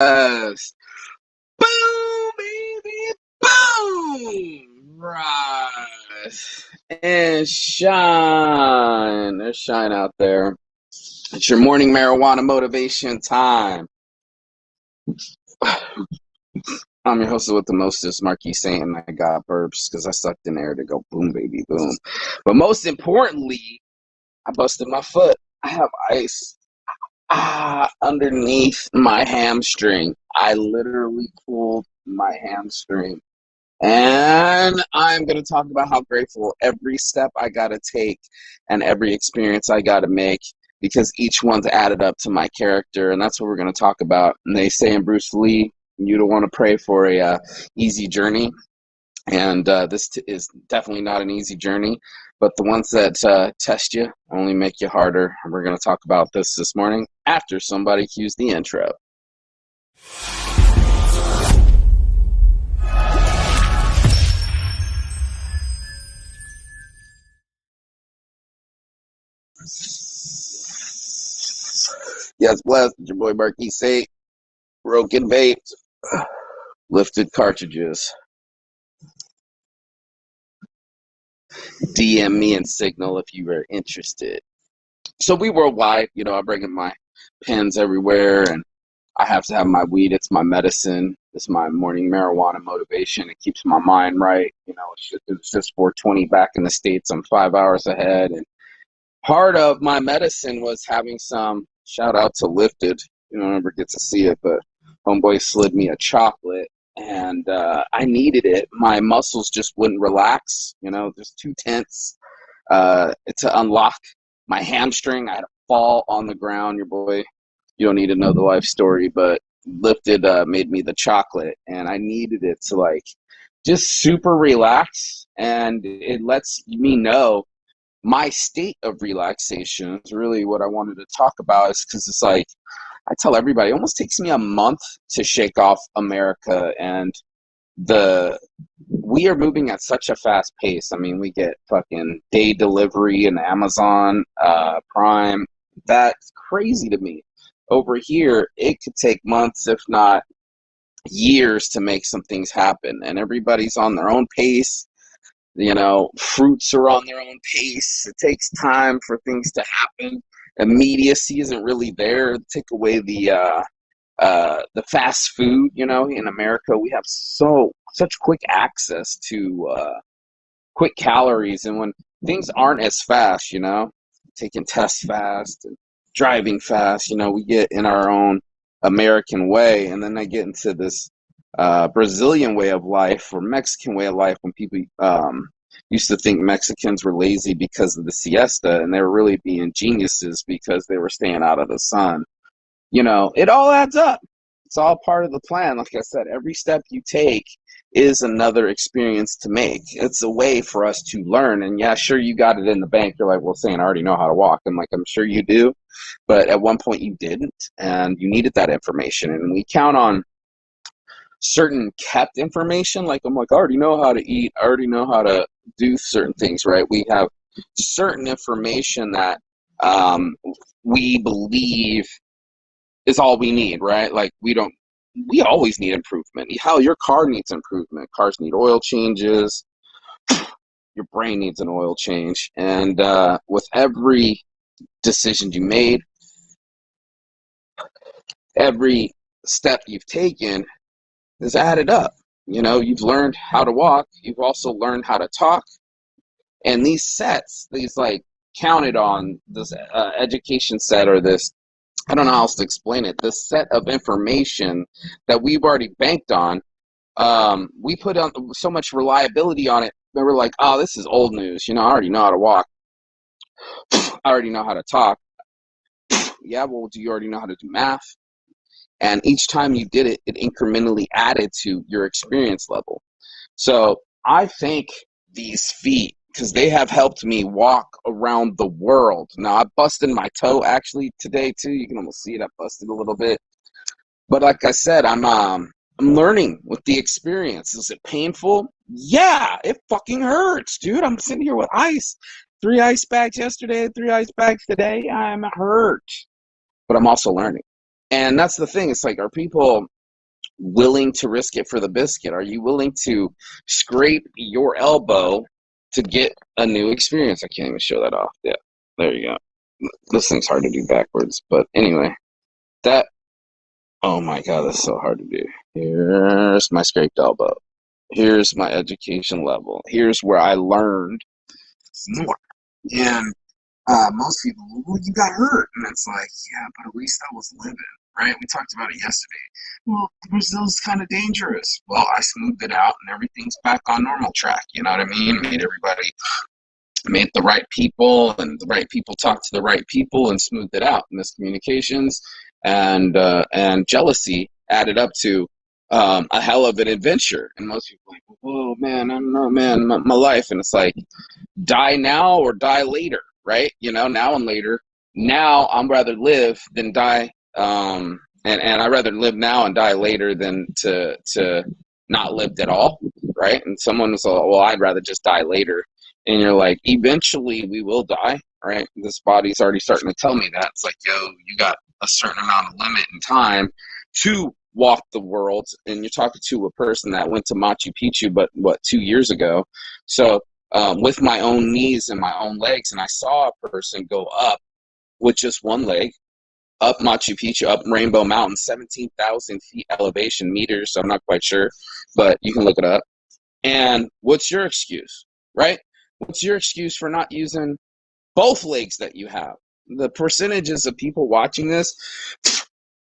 Yes. Boom, baby, boom. Rise and shine. There's shine out there. It's your morning marijuana motivation time. I'm your host with the mostest, Marquis Saint, I got burps because I sucked in air to go boom, baby, boom. But most importantly, I busted my foot. I have ice underneath my hamstring. I literally pulled my hamstring. And I'm going to talk about how grateful every step I got to take and every experience I got to make because each one's added up to my character. And that's what we're going to talk about. And they say in Bruce Lee, you don't want to pray for a easy journey. And is definitely not an easy journey. But the ones that test you only make you harder. And we're going to talk about this morning after somebody cues the intro. Yes, blessed. Your boy Marquis Say, broken vape, lifted cartridges. DM me and Signal if you are interested. So we worldwide, I bring in my pens everywhere, and I have to have my weed. It's my medicine. It's my morning marijuana motivation. It keeps my mind right. It's just 4:20 back in the States. I'm 5 hours ahead, and part of my medicine was having some, shout out to Lifted. You don't ever get to see it, but homeboy slid me a chocolate, and I needed it. My muscles just wouldn't relax, just too tense to unlock my hamstring. I had to fall on the ground. Your boy, you don't need to know the life story, but Lifted made me the chocolate, and I needed it to just super relax, and it lets me know my state of relaxation is really what I wanted to talk about, is because it's like I tell everybody, it almost takes me a month to shake off America, and we are moving at such a fast pace. I mean, we get fucking day delivery and Amazon Prime. That's crazy to me. Over here, it could take months, if not years, to make some things happen, and everybody's on their own pace. Fruits are on their own pace. It takes time for things to happen. Immediacy isn't really there. Take away the fast food. In America, we have such quick access to quick calories, and when things aren't as fast, taking tests fast and driving fast, we get in our own American way, and then I get into this Brazilian way of life or Mexican way of life, when people used to think Mexicans were lazy because of the siesta, and they were really being geniuses because they were staying out of the sun. It all adds up. It's all part of the plan. Like I said, every step you take is another experience to make. It's a way for us to learn. And yeah, sure, you got it in the bank. You're like, well, saying I already know how to walk. I'm like, I'm sure you do. But at one point you didn't, and you needed that information. And we count on certain kept information. Like, I'm like, I already know how to eat. I already know how to do certain things, right? We have certain information that we believe is all we need, right? Like, we always need improvement. Hell, your car needs improvement. Cars need oil changes. Your brain needs an oil change. And with every decision you made, every step you've taken is added up. You've learned how to walk. You've also learned how to talk. And these counted on, this education set, or this, I don't know how else to explain it, this set of information that we've already banked on, we put on so much reliability on it that we're like, oh, this is old news. I already know how to walk. I already know how to talk. Yeah, well, do you already know how to do math? And each time you did it, it incrementally added to your experience level. So I thank these feet, because they have helped me walk around the world. Now, I busted my toe actually today too. You can almost see it. I busted a little bit. But like I said, I'm learning with the experience. Is it painful? Yeah, it fucking hurts, dude. I'm sitting here with ice. 3 ice bags yesterday, 3 ice bags today. I'm hurt. But I'm also learning. And that's the thing. It's like, are people willing to risk it for the biscuit? Are you willing to scrape your elbow to get a new experience? I can't even show that off. Yeah, there you go. This thing's hard to do backwards, but anyway, that, oh my God, that's so hard to do. Here's my scraped elbow. Here's my education level. Here's where I learned more. And most people, well, you got hurt. And it's like, yeah, but at least I was living, right? We talked about it yesterday. Well, Brazil's kind of dangerous. Well, I smoothed it out and everything's back on normal track. You know what I mean? Made the right people, and the right people talk to the right people and smoothed it out. Miscommunications and jealousy added up to a hell of an adventure. And most people are like, oh man, I don't know, man, my life. And it's like, die now or die later, right? You know, now and later. Now I'm rather live than die. And I'd rather live now and die later than to not lived at all, right? And someone was like, well, I'd rather just die later. And you're like, eventually we will die, right? This body's already starting to tell me that. It's like, yo, you got a certain amount of limit in time to walk the world. And you're talking to a person that went to Machu Picchu, but 2 years ago. So with my own knees and my own legs, and I saw a person go up with just one leg, up Machu Picchu, up Rainbow Mountain, 17,000 feet elevation, meters, I'm not quite sure, but you can look it up. And what's your excuse, right? What's your excuse for not using both legs that you have? The percentages of people watching this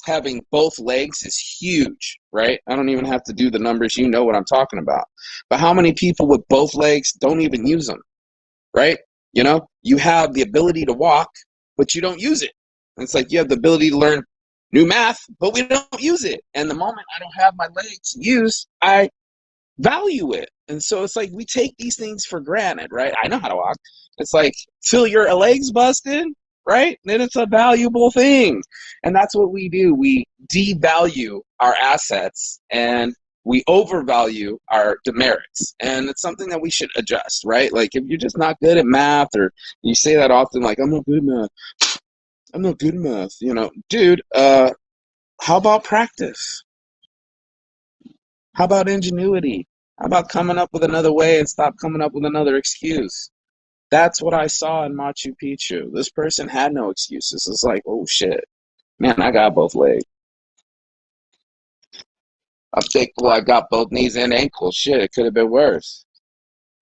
having both legs is huge, right? I don't even have to do the numbers. You know what I'm talking about. But how many people with both legs don't even use them, right? You know, you have the ability to walk, but you don't use it. And it's like you have the ability to learn new math, but we don't use it. And the moment I don't have my legs to use, I value it. And so it's like we take these things for granted, right? I know how to walk. It's like till your legs busted, right? Then it's a valuable thing. And that's what we do. We devalue our assets and we overvalue our demerits. And it's something that we should adjust, right? Like if you're just not good at math, or you say that often, like, I'm not good at math. I'm not good at math. You know, dude, how about practice? How about ingenuity? How about coming up with another way and stop coming up with another excuse? That's what I saw in Machu Picchu. This person had no excuses. It's like, oh shit, man, I got both legs. I'm thankful I got both knees and ankles. Shit, it could have been worse.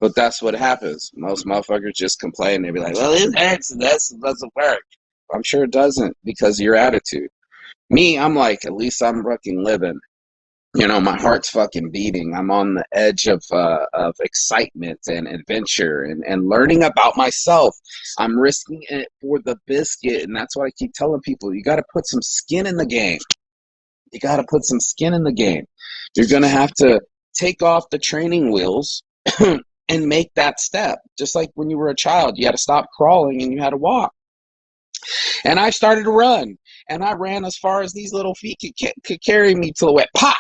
But that's what happens. Most motherfuckers just complain. They be like, well, it hurts and this doesn't work. I'm sure it doesn't because of your attitude. Me, I'm like, at least I'm fucking living. You know, my heart's fucking beating. I'm on the edge of excitement and adventure and learning about myself. I'm risking it for the biscuit, and that's what I keep telling people. You got to put some skin in the game. You got to put some skin in the game. You're going to have to take off the training wheels and make that step. Just like when you were a child, you had to stop crawling and you had to walk. And I started to run, and I ran as far as these little feet could carry me till it went pop.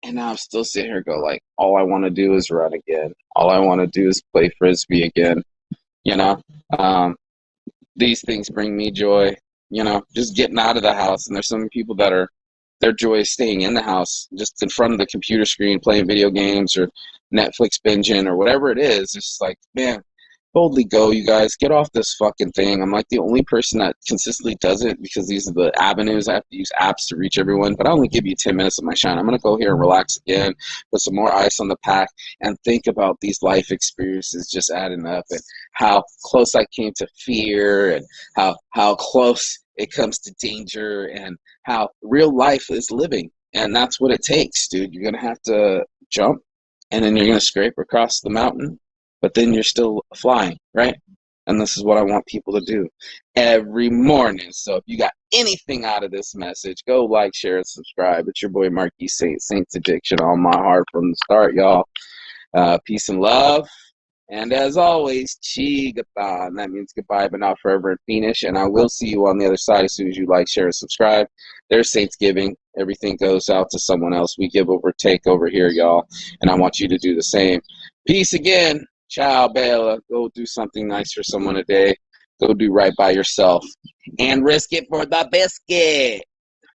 And now I'm still sitting here go like, all I want to do is run again. All I want to do is play Frisbee again. You know, these things bring me joy, you know, just getting out of the house. And there's some people that their joy is staying in the house, just in front of the computer screen, playing video games or Netflix binging or whatever it is. It's just like, man, boldly go, you guys. Get off this fucking thing. I'm like the only person that consistently does it because these are the avenues. I have to use apps to reach everyone, but I only give you 10 minutes of my shine. I'm going to go here and relax again, put some more ice on the pack, and think about these life experiences just adding up and how close I came to fear and how close it comes to danger and how real life is living. And that's what it takes, dude. You're going to have to jump, and then you're going to scrape across the mountain, but then you're still flying, right? And this is what I want people to do every morning. So if you got anything out of this message, go like, share, and subscribe. It's your boy Marquis Saints Addiction on my heart from the start, y'all. Peace and love. And as always, Chigata. And that means goodbye, but not forever and finish. And I will see you on the other side as soon as you like, share, and subscribe. There's Saints giving. Everything goes out to someone else. We give over, take over here, y'all. And I want you to do the same. Peace again. Ciao, Bella. Go do something nice for someone today. Go do right by yourself. And risk it for the biscuit.